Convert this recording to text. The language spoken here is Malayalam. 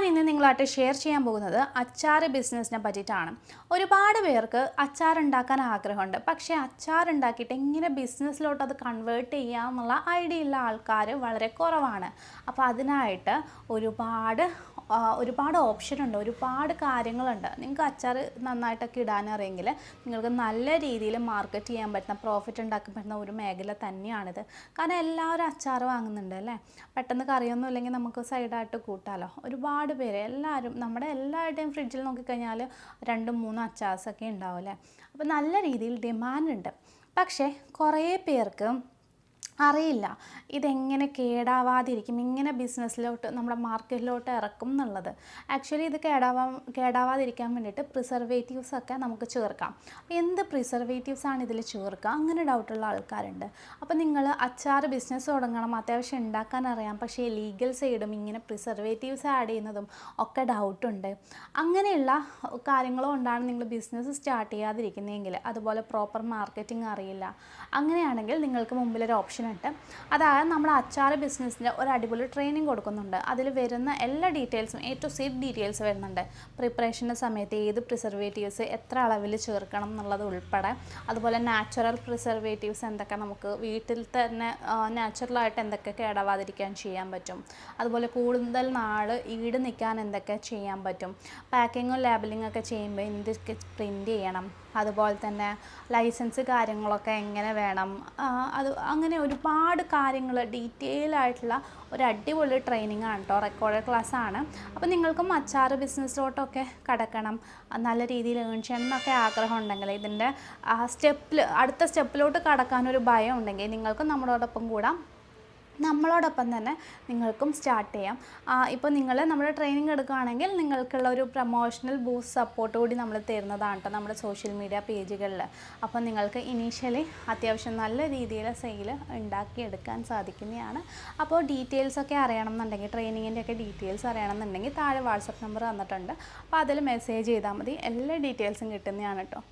ഇന്ന് നിങ്ങളായിട്ട് ഷെയർ ചെയ്യാൻ പോകുന്നത് അച്ചാർ ബിസിനസ്സിനെ പറ്റിയിട്ടാണ്. ഒരുപാട് പേർക്ക് അച്ചാർ ഉണ്ടാക്കാൻ ആഗ്രഹമുണ്ട്. പക്ഷേ അച്ചാർ ഉണ്ടാക്കിയിട്ട് എങ്ങനെ ബിസിനസ്സിലോട്ട് അത് കൺവേർട്ട് ചെയ്യാമെന്നുള്ള ഐഡിയ ഉള്ള ആൾക്കാർ വളരെ കുറവാണ്. അപ്പോൾ അതിനായിട്ട് ഒരുപാട് ഓപ്ഷനുണ്ട്, ഒരുപാട് കാര്യങ്ങളുണ്ട്. നിങ്ങൾക്ക് അച്ചാർ നന്നായിട്ടൊക്കെ ഇടാനറിയെങ്കിൽ നിങ്ങൾക്ക് നല്ല രീതിയിൽ മാർക്കറ്റ് ചെയ്യാൻ പറ്റുന്ന, പ്രോഫിറ്റ് ഉണ്ടാക്കാൻ പറ്റുന്ന ഒരു മേഖല തന്നെയാണിത്. കാരണം എല്ലാവരും അച്ചാർ വാങ്ങുന്നുണ്ട് അല്ലേ. പെട്ടെന്ന് കറിയൊന്നും ഇല്ലെങ്കിൽ നമുക്ക് സൈഡായിട്ട് കൂട്ടാമല്ലോ. ഒരുപാട് പേര് എല്ലാവരും നമ്മുടെ എല്ലാവരുടെയും ഫ്രിഡ്ജിൽ നോക്കിക്കഴിഞ്ഞാൽ 2-3 അച്ചാർസൊക്കെ ഉണ്ടാവും അല്ലേ. അപ്പോൾ നല്ല രീതിയിൽ ഡിമാൻഡ് ഉണ്ട്. പക്ഷേ കുറേ പേർക്ക് അറിയില്ല ഇതെങ്ങനെ കേടാവാതിരിക്കും, ഇങ്ങനെ ബിസിനസ്സിലോട്ട് നമ്മുടെ മാർക്കറ്റിലോട്ട് ഇറക്കും എന്നുള്ളത്. ആക്ച്വലി ഇത് കേടാവാതിരിക്കാൻ വേണ്ടിയിട്ട് പ്രിസർവേറ്റീവ്സൊക്കെ നമുക്ക് ചേർക്കാം. എന്ത് പ്രിസർവേറ്റീവ്സാണ് ഇതിൽ ചേർക്കുക, അങ്ങനെ ഡൗട്ടുള്ള ആൾക്കാരുണ്ട്. അപ്പോൾ നിങ്ങൾ അച്ചാർ ബിസിനസ് തുടങ്ങണം, അത്യാവശ്യം ഉണ്ടാക്കാൻ അറിയാം, പക്ഷേ ലീഗൽ സൈഡും ഇങ്ങനെ പ്രിസർവേറ്റീവ്സ് ആഡ് ചെയ്യുന്നതും ഒക്കെ ഡൗട്ടുണ്ട്. അങ്ങനെയുള്ള കാര്യങ്ങൾ കൊണ്ടാണ് നിങ്ങൾ ബിസിനസ് സ്റ്റാർട്ട് ചെയ്യാതിരിക്കുന്നതെങ്കിൽ, അതുപോലെ പ്രോപ്പർ മാർക്കറ്റിംഗ് അറിയില്ല, അങ്ങനെയാണെങ്കിൽ നിങ്ങൾക്ക് മുമ്പിലൊരു ഓപ്ഷൻ ഉണ്ട്. അതായത് നമ്മൾ അച്ചാർ ബിസിനസ്സിൻ്റെ ഒരു അടിപൊളി ട്രെയിനിങ് കൊടുക്കുന്നുണ്ട്. അതിൽ വരുന്ന എല്ലാ ഡീറ്റെയിൽസും A to Z ഡീറ്റെയിൽസ് വരുന്നുണ്ട്. പ്രിപ്പറേഷൻ്റെ സമയത്ത് ഏത് പ്രിസർവേറ്റീവ്സ് എത്ര അളവിൽ ചേർക്കണം എന്നുള്ളത് ഉൾപ്പെടെ, അതുപോലെ നാച്ചുറൽ പ്രിസർവേറ്റീവ്സ് എന്തൊക്കെ നമുക്ക് വീട്ടിൽ തന്നെ നാച്ചുറലായിട്ട് എന്തൊക്കെ കേടാവാതിരിക്കാൻ ചെയ്യാൻ പറ്റും, അതുപോലെ കൂടുതൽ നാൾ ഈട് നിൽക്കാൻ എന്തൊക്കെ ചെയ്യാൻ പറ്റും, പാക്കിങ്ങും ലേബലിംഗ് ഒക്കെ ചെയ്യുമ്പോൾ എന്തൊക്കെ പ്രിൻ്റ് ചെയ്യണം, അതുപോലെ തന്നെ ലൈസൻസ് കാര്യങ്ങളൊക്കെ എങ്ങനെ വേണം, അങ്ങനെ ഒരുപാട് കാര്യങ്ങൾ ഡീറ്റെയിൽ ആയിട്ടുള്ള ഒരു അടിപൊളി ട്രെയിനിങ് ആണ് കേട്ടോ. റെക്കോർഡഡ് ക്ലാസ് ആണ്. അപ്പോൾ നിങ്ങൾക്കും അച്ചാർ ബിസിനസ്സിലോട്ടൊക്കെ കടക്കണം, നല്ല രീതിയിൽ ഏൺ ചെയ്യണം എന്നൊക്കെ ആഗ്രഹം ഉണ്ടെങ്കിൽ, ഇതിൻ്റെ അടുത്ത സ്റ്റെപ്പിലോട്ട് കടക്കാനൊരു ഭയം ഉണ്ടെങ്കിൽ നിങ്ങൾക്കും നമ്മളോടൊപ്പം തന്നെ നിങ്ങൾക്കും സ്റ്റാർട്ട് ചെയ്യാം. ഇപ്പോൾ നിങ്ങൾ നമ്മുടെ ട്രെയിനിങ് എടുക്കുകയാണെങ്കിൽ നിങ്ങൾക്കുള്ള ഒരു പ്രൊമോഷണൽ ബൂസ്റ്റ് സപ്പോർട്ട് കൂടി നമ്മൾ തരുന്നതാണ് കേട്ടോ നമ്മുടെ സോഷ്യൽ മീഡിയ പേജുകളിൽ. അപ്പോൾ നിങ്ങൾക്ക് ഇനീഷ്യലി അത്യാവശ്യം നല്ല രീതിയിൽ സെയിൽ ഉണ്ടാക്കിയെടുക്കാൻ സാധിക്കുന്നതാണ്. അപ്പോൾ ഡീറ്റെയിൽസൊക്കെ അറിയണമെന്നുണ്ടെങ്കിൽ, ട്രെയിനിങ്ങിൻ്റെയൊക്കെ ഡീറ്റെയിൽസ് അറിയണമെന്നുണ്ടെങ്കിൽ താഴെ വാട്സപ്പ് നമ്പർ തന്നിട്ടുണ്ട്. അപ്പോൾ അതിൽ മെസ്സേജ് ചെയ്താൽ മതി, എല്ലാ ഡീറ്റെയിൽസും കിട്ടുന്നതാണ് കേട്ടോ.